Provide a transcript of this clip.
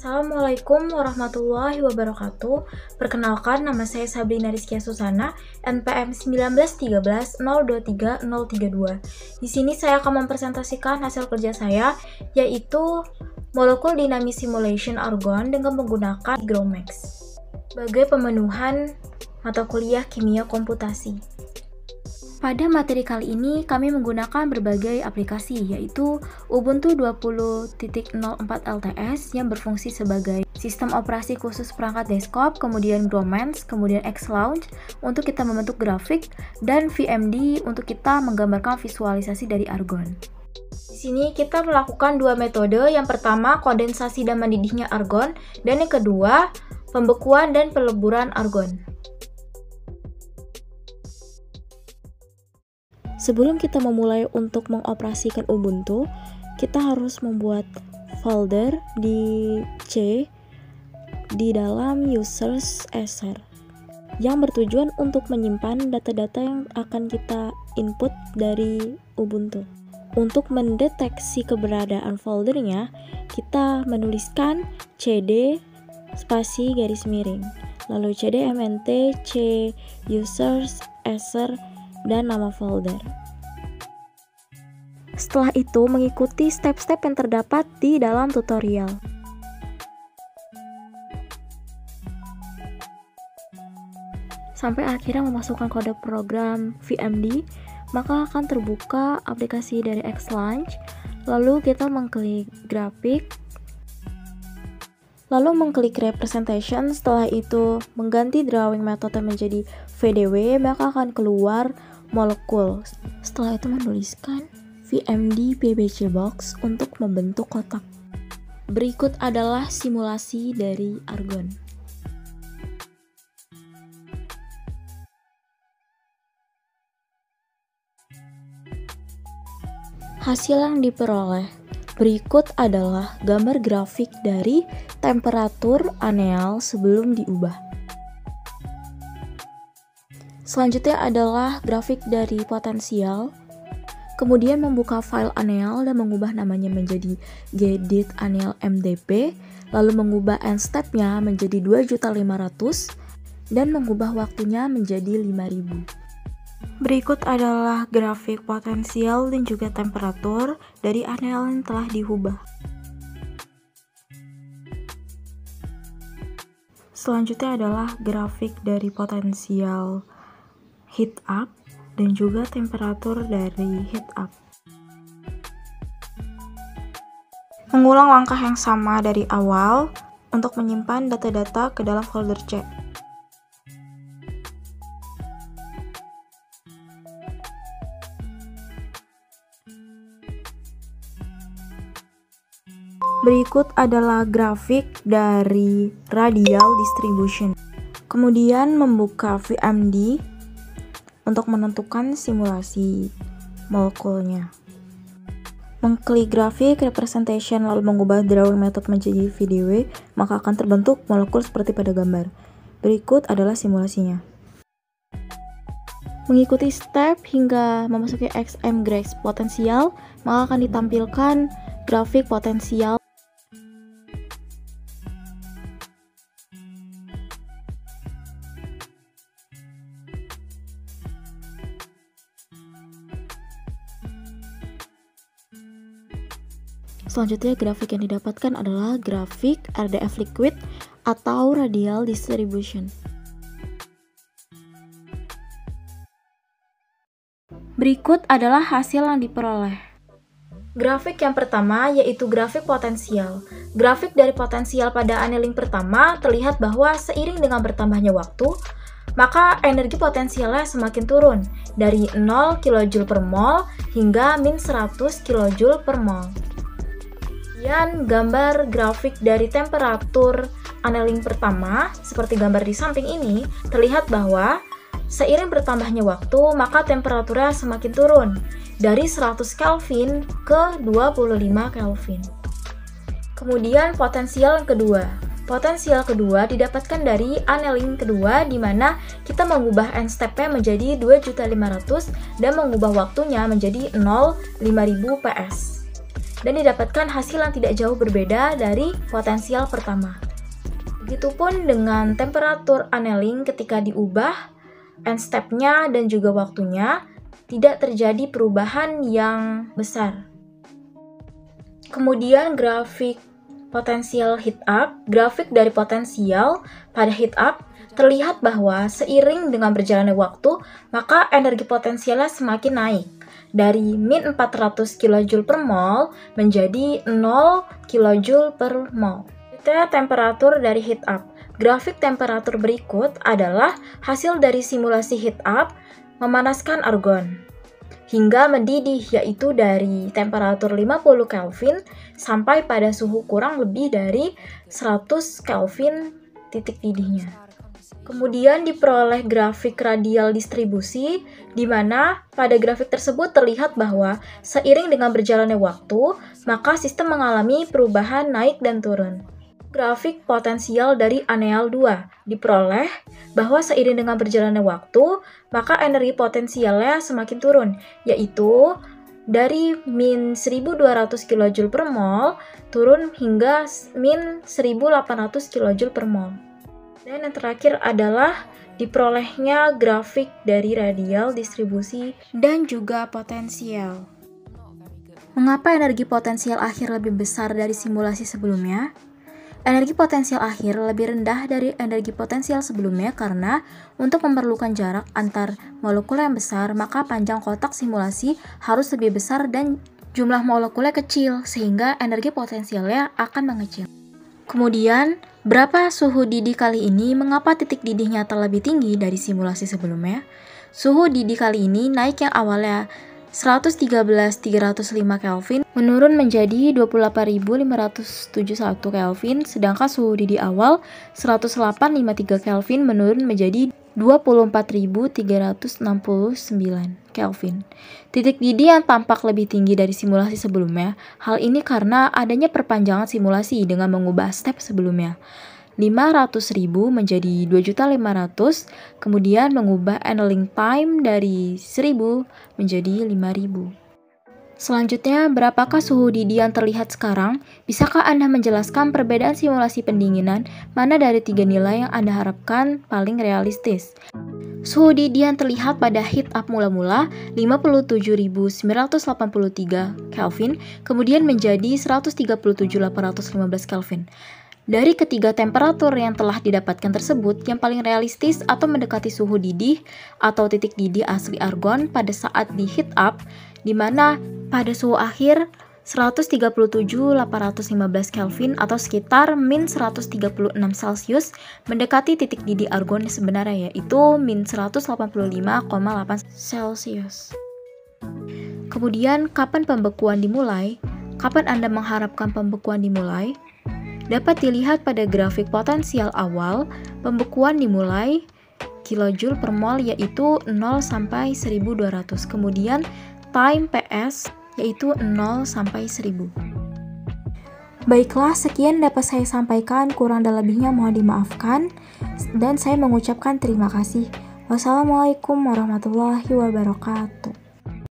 Assalamualaikum warahmatullahi wabarakatuh. Perkenalkan, nama saya Sabrina Rizkia Susana, NPM 19130230032. Di sini saya akan mempresentasikan hasil kerja saya, yaitu Molecule Dynamic Simulation Argon dengan menggunakan Hygromax sebagai pemenuhan mata kuliah kimia komputasi. Pada materi kali ini, kami menggunakan berbagai aplikasi, yaitu Ubuntu 20.04 LTS yang berfungsi sebagai sistem operasi khusus perangkat desktop, kemudian Gromans, kemudian Xlaunch untuk kita membentuk grafik, dan VMD untuk kita menggambarkan visualisasi dari argon. Di sini kita melakukan dua metode, yang pertama kondensasi dan mendidihnya argon, dan yang kedua pembekuan dan peleburan argon. Sebelum kita memulai untuk mengoperasikan Ubuntu, kita harus membuat folder di C di dalam users Acer yang bertujuan untuk menyimpan data-data yang akan kita input dari Ubuntu. Untuk mendeteksi keberadaan foldernya, kita menuliskan cd spasi garis miring, lalu cdmnt c users Acer dan nama folder. Setelah itu, mengikuti step-step yang terdapat di dalam tutorial. Sampai akhirnya memasukkan kode program VMD, maka akan terbuka aplikasi dari Xlaunch. Lalu kita mengklik grafik, lalu mengklik representation. Setelah itu mengganti drawing method menjadi VDW, maka akan keluar molekul. Setelah itu menuliskan VMD PBC box untuk membentuk kotak. Berikut adalah simulasi dari argon. Hasil yang diperoleh. Berikut adalah gambar grafik dari temperatur aneal sebelum diubah. Selanjutnya adalah grafik dari potensial. Kemudian membuka file aneal dan mengubah namanya menjadi gedit aneal mdp, lalu mengubah end step-nya menjadi 2.500.000 dan mengubah waktunya menjadi 5.000. Berikut adalah grafik potensial dan juga temperatur dari aneal yang telah diubah. Selanjutnya adalah grafik dari potensial heat up dan juga temperatur dari heat up. Mengulang langkah yang sama dari awal untuk menyimpan data-data ke dalam folder C. Berikut adalah grafik dari radial distribution. Kemudian membuka VMD untuk menentukan simulasi molekulnya. Mengklik grafik representation lalu mengubah drawing method menjadi VDW, maka akan terbentuk molekul seperti pada gambar. Berikut adalah simulasinya. Mengikuti step hingga memasuki XM-Grex potensial, maka akan ditampilkan grafik potensial. Selanjutnya, grafik yang didapatkan adalah grafik RDF liquid atau radial distribution. Berikut adalah hasil yang diperoleh. Grafik yang pertama yaitu grafik potensial. Grafik dari potensial pada annealing pertama terlihat bahwa seiring dengan bertambahnya waktu, maka energi potensialnya semakin turun dari 0 kJ per mol hingga min 100 kJ per mol. Kemudian gambar grafik dari temperatur annealing pertama, seperti gambar di samping ini, terlihat bahwa seiring bertambahnya waktu, maka temperaturnya semakin turun dari 100 Kelvin ke 25 Kelvin. Kemudian potensial yang kedua. Potensial kedua didapatkan dari annealing kedua, di mana kita mengubah end step-nya menjadi 2.500.000 dan mengubah waktunya menjadi 0,5000 PS. dan didapatkan hasil yang tidak jauh berbeda dari potensial pertama. Begitupun dengan temperatur annealing ketika diubah, end step-nya dan juga waktunya tidak terjadi perubahan yang besar. Kemudian grafik potensial heat up, grafik dari potensial pada heat up terlihat bahwa seiring dengan berjalannya waktu, maka energi potensialnya semakin naik dari min 400 kJ per mol menjadi 0 kJ per mol. Temperatur dari heat up. Grafik temperatur berikut adalah hasil dari simulasi heat up memanaskan argon hingga mendidih, yaitu dari temperatur 50 Kelvin sampai pada suhu kurang lebih dari 100 Kelvin titik didihnya. Kemudian diperoleh grafik radial distribusi, di mana pada grafik tersebut terlihat bahwa seiring dengan berjalannya waktu, maka sistem mengalami perubahan naik dan turun. Grafik potensial dari aneal 2 diperoleh bahwa seiring dengan berjalannya waktu, maka energi potensialnya semakin turun, yaitu dari min 1200 kJ per mol turun hingga min 1800 kJ per mol. Dan yang terakhir adalah diperolehnya grafik dari radial distribusi dan juga potensial. Mengapa energi potensial akhir lebih besar dari simulasi sebelumnya? Energi potensial akhir lebih rendah dari energi potensial sebelumnya karena untuk memerlukan jarak antar molekul yang besar, maka panjang kotak simulasi harus lebih besar dan jumlah molekulnya kecil, sehingga energi potensialnya akan mengecil. Kemudian, berapa suhu didih kali ini? Mengapa titik didihnya terlebih tinggi dari simulasi sebelumnya? Suhu didih kali ini naik yang awalnya 113.305 Kelvin menurun menjadi 28.571 Kelvin, sedangkan suhu didih awal 108.53 Kelvin menurun menjadi 24.369 Kelvin. Titik didih yang tampak lebih tinggi dari simulasi sebelumnya. Hal ini karena adanya perpanjangan simulasi dengan mengubah step sebelumnya. 500.000 menjadi 2.500.000, kemudian mengubah annealing time dari 1.000 menjadi 5.000. Selanjutnya, berapakah suhu didih yang terlihat sekarang? Bisakah Anda menjelaskan perbedaan simulasi pendinginan mana dari 3 nilai yang Anda harapkan paling realistis? Suhu didih yang terlihat pada heat up mula-mula 57.983 Kelvin, kemudian menjadi 137.815 Kelvin. Dari ketiga temperatur yang telah didapatkan tersebut, yang paling realistis atau mendekati suhu didih atau titik didih asli argon pada saat di heat up, di mana pada suhu akhir 137.815 Kelvin atau sekitar min 136 Celcius mendekati titik didih argon sebenarnya, yaitu min 185,8 Celcius. Kemudian, kapan pembekuan dimulai? Kapan Anda mengharapkan pembekuan dimulai? Dapat dilihat pada grafik potensial awal, pembekuan dimulai kilojoule per mol yaitu 0 sampai 1200. Kemudian time PS yaitu 0 sampai 1000. Baiklah, sekian dapat saya sampaikan, kurang dan lebihnya mohon dimaafkan dan saya mengucapkan terima kasih. Wassalamualaikum warahmatullahi wabarakatuh.